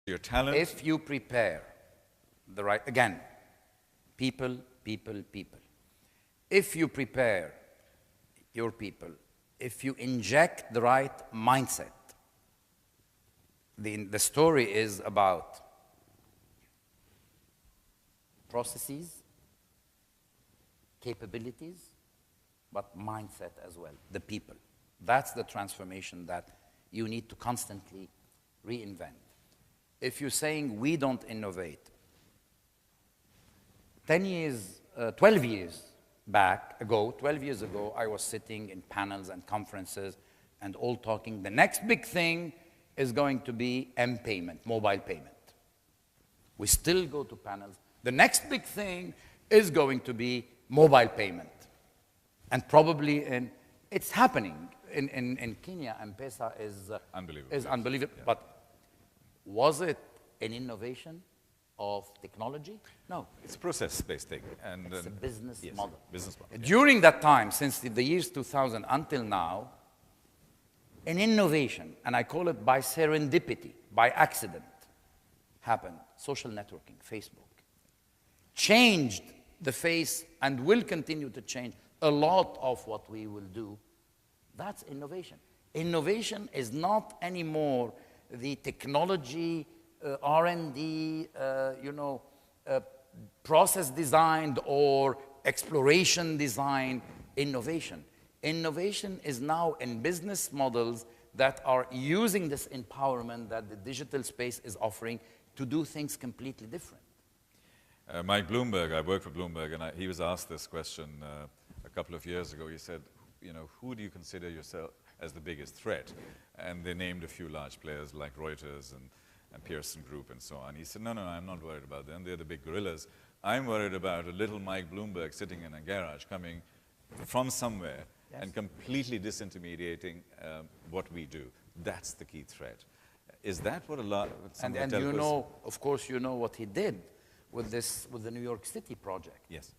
Your talent. If you prepare the right, again, people, people, people. If you prepare your people, if you inject the right mindset, the story is about processes, capabilities, but mindset as well, the people. That's the transformation that you need to constantly reinvent. If you're saying we don't innovate, 12 years ago, I was sitting in panels and conferences and all talking, the next big thing is going to be M-payment, mobile payment. We still go to panels. The next big thing is going to be mobile payment. And probably it's happening. In Kenya, M-Pesa is unbelievable. Yeah. But was it an innovation of technology? No. It's a process-based thing. And, it's a business yes, model. Business model. During that time, since the years 2000 until now, an innovation, and I call it by serendipity, by accident, happened. Social networking, Facebook, changed the face and will continue to change a lot of what we will do. That's innovation. Innovation is not anymore the technology, R&D, process designed or exploration design innovation. Innovation is now in business models that are using this empowerment that the digital space is offering to do things completely different. Mike Bloomberg, I work for Bloomberg, and he was asked this question a couple of years ago. He said, who do you consider yourself as the biggest threat? And they named a few large players like Reuters and Pearson Group and so on. He said, no, I'm not worried about them. They're the big gorillas. I'm worried about a little Mike Bloomberg sitting in a garage coming from somewhere and completely disintermediating what we do. That's the key threat. Is that what a lot of some and of course, what he did with the New York City project. Yes.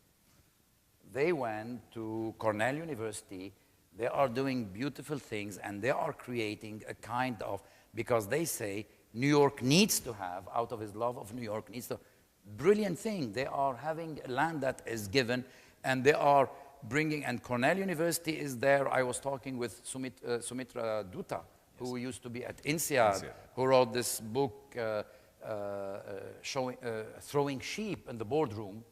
They went to Cornell University. They are doing beautiful things, and they are creating a kind of, because they say New York needs to have, out of his love of New York, needs to, brilliant thing. They are having land that is given, and they are bringing, and Cornell University is there. I was talking with Sumitra Dutta, who used to be at INSEAD, who wrote this book, Throwing Sheep in the Boardroom.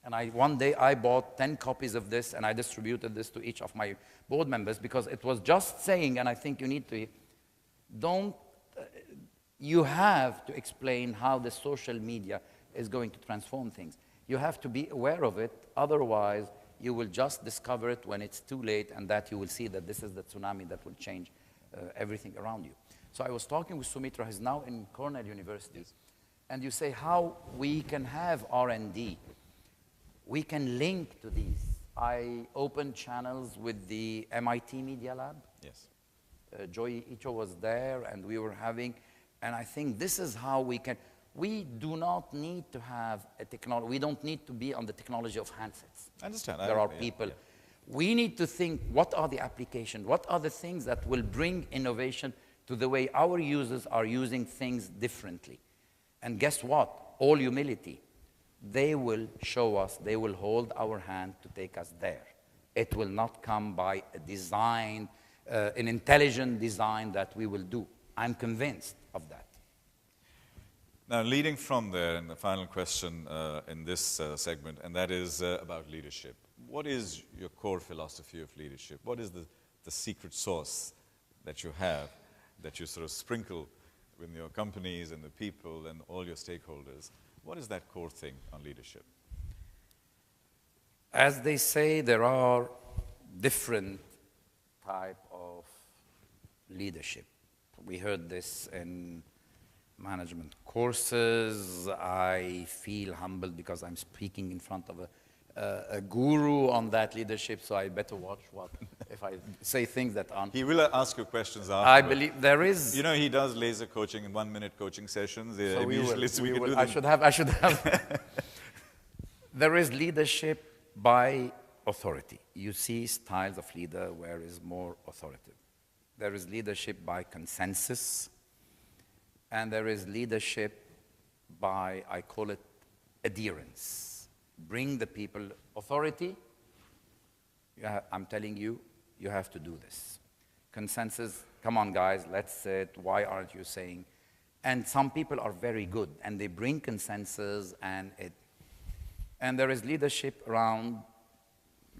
And one day I bought 10 copies of this, and I distributed this to each of my board members, because it was just saying, and I think you need to, you have to explain how the social media is going to transform things. You have to be aware of it, otherwise you will just discover it when it's too late, and that you will see that this is the tsunami that will change everything around you. So I was talking with Sumitra, who's now in Cornell University, and you say how we can have R&D. We can link to these. I opened channels with the MIT Media Lab. Yes. Joy Icho was there, and we were having, and I think this is how we can, we do not need to have a technology, we don't need to be on the technology of handsets. I understand. There are people. Yeah. We need to think, what are the applications? What are the things that will bring innovation to the way our users are using things differently? And guess what? All humility. They will show us, they will hold our hand to take us there. It will not come by a design, an intelligent design that we will do. I'm convinced of that. Now, leading from there, and the final question in this segment, and that is about leadership. What is your core philosophy of leadership? What is the secret sauce that you have, that you sort of sprinkle with your companies and the people and all your stakeholders? What is that core thing on leadership? As they say, there are different type of leadership. We heard this in management courses. I feel humbled because I'm speaking in front of a guru on that leadership, so I better watch what if I say things that aren't. He will ask you questions after. I believe there is. He does laser coaching in 1-minute coaching sessions. So I should have. There is leadership by authority. You see styles of leader where is more authoritative. There is leadership by consensus. and there is leadership by, I call it adherence. Bring the people authority. I'm telling you, you have to do this. Consensus, come on guys, let's sit, why aren't you saying? And some people are very good, and they bring consensus, and there is leadership around,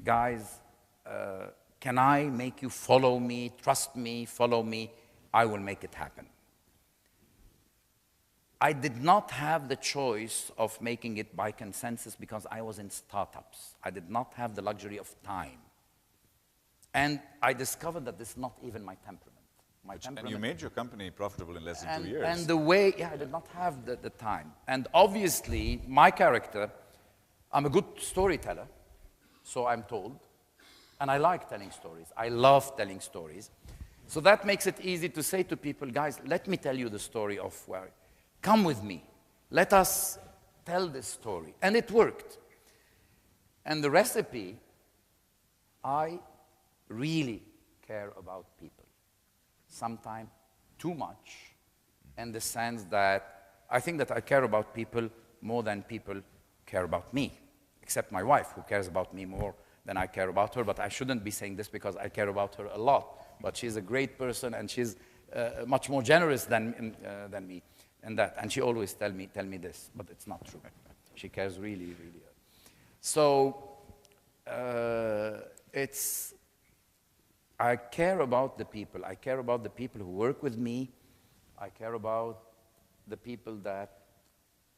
guys, can I make you follow me, trust me, follow me? I will make it happen. I did not have the choice of making it by consensus because I was in startups. I did not have the luxury of time. And I discovered that this is not even my temperament. And you made your company profitable in less than 2 years. And the way, yeah, I did not have the time. And obviously, my character, I'm a good storyteller, so I'm told. And I like telling stories. I love telling stories. So that makes it easy to say to people, guys, let me tell you the story of where, come with me. Let us tell this story. And it worked. And the recipe, I really care about people. Sometimes too much, in the sense that I think that I care about people more than people care about me, except my wife, who cares about me more than I care about her. But I shouldn't be saying this because I care about her a lot. But she's a great person, and she's much more generous than me. And she always tell me this, but it's not true. She cares really, really. So I care about the people. I care about the people who work with me. I care about the people that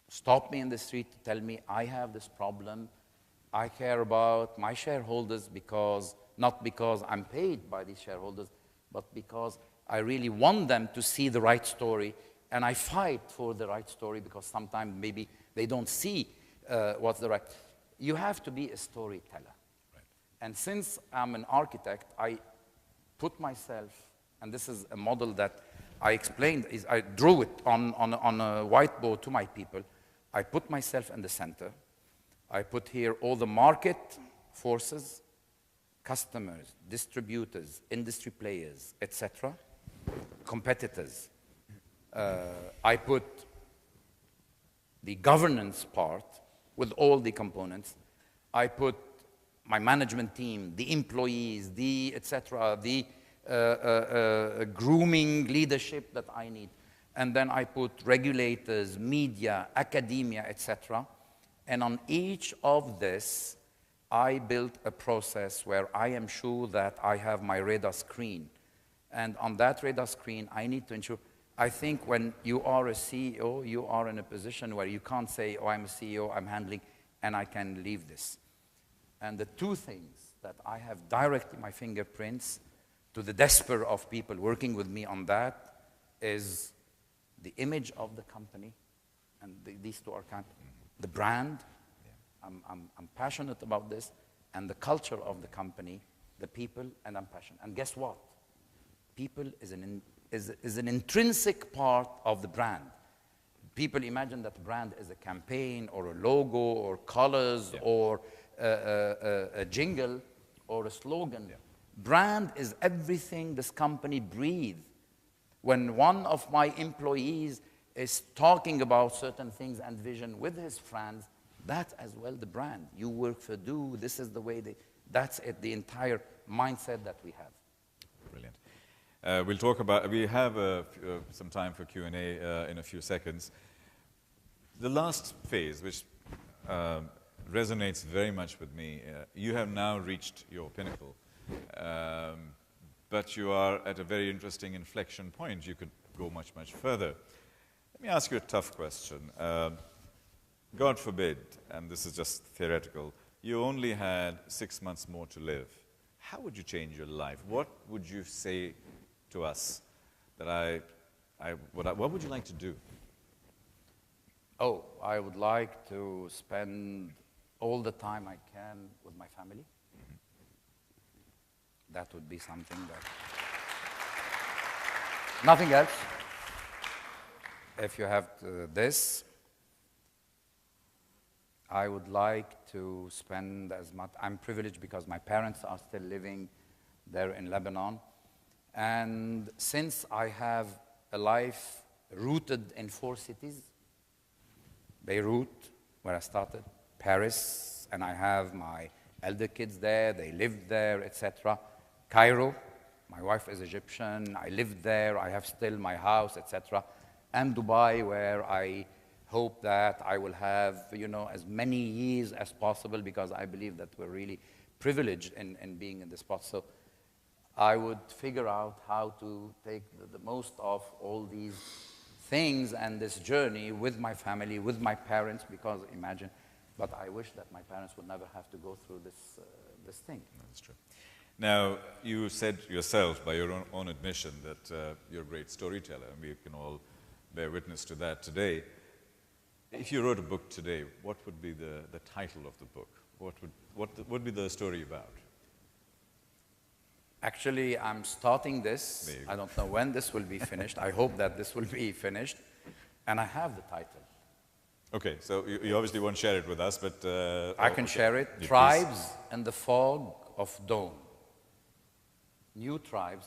stop me in the street to tell me I have this problem. I care about my shareholders not because I'm paid by these shareholders, but because I really want them to see the right story. And I fight for the right story because sometimes maybe they don't see what's the right. You have to be a storyteller. Right. And since I'm an architect, I put myself, and this is a model that I explained, I drew it on a whiteboard to my people. I put myself in the center. I put here all the market forces, customers, distributors, industry players, etc., competitors. I put the governance part with all the components. I put my management team, the employees, the etc., the grooming leadership that I need. And then I put regulators, media, academia, etc. And on each of this, I built a process where I am sure that I have my radar screen. And on that radar screen, I need to ensure, I think when you are a CEO, you are in a position where you can't say, oh, I'm a CEO, I'm handling, and I can leave this. And the two things that I have directly my fingerprints to the despair of people working with me on that is the image of the company, and these two are kind of the brand. Yeah. I'm passionate about this, and the culture of the company, the people, and I'm passionate. And guess what? People is an intrinsic part of the brand. People imagine that the brand is a campaign or a logo or colors, yeah, or a jingle or a slogan. Yeah. Brand is everything this company breathes. When one of my employees is talking about certain things and vision with his friends, that's as well the brand. You work for Do, this is the way that's it, the entire mindset that we have. Brilliant. We'll talk about, we have some time for Q&A in a few seconds. The last phase, which resonates very much with me, you have now reached your pinnacle, but you are at a very interesting inflection point. You could go much, much further. Let me ask you a tough question. God forbid, and this is just theoretical, you only had 6 months more to live. How would you change your life? What would you say to us that what would you like to do? Oh, I would like to spend all the time I can with my family. Mm-hmm. That would be something that... Nothing else. If you have this, I would like to spend as much... I'm privileged because my parents are still living there in Lebanon. And since I have a life rooted in 4 cities. Beirut, where I started, Paris, and I have my elder kids there, they lived there, etc. Cairo, my wife is Egyptian, I lived there, I have still my house, etc. And Dubai, where I hope that I will have, as many years as possible, because I believe that we're really privileged in being in this spot. So I would figure out how to take the most of all these things and this journey with my family, with my parents, because imagine, but I wish that my parents would never have to go through this thing. That's true. Now, you said yourself, by your own admission, that you're a great storyteller, and we can all bear witness to that today. If you wrote a book today, what would be the title of the book? What would be the story about? Actually, I'm starting this. I don't know when this will be finished. I hope that this will be finished. And I have the title. Okay, so you obviously won't share it with us, but... I can share it. Yeah, Tribes in the Fog of Dawn. New tribes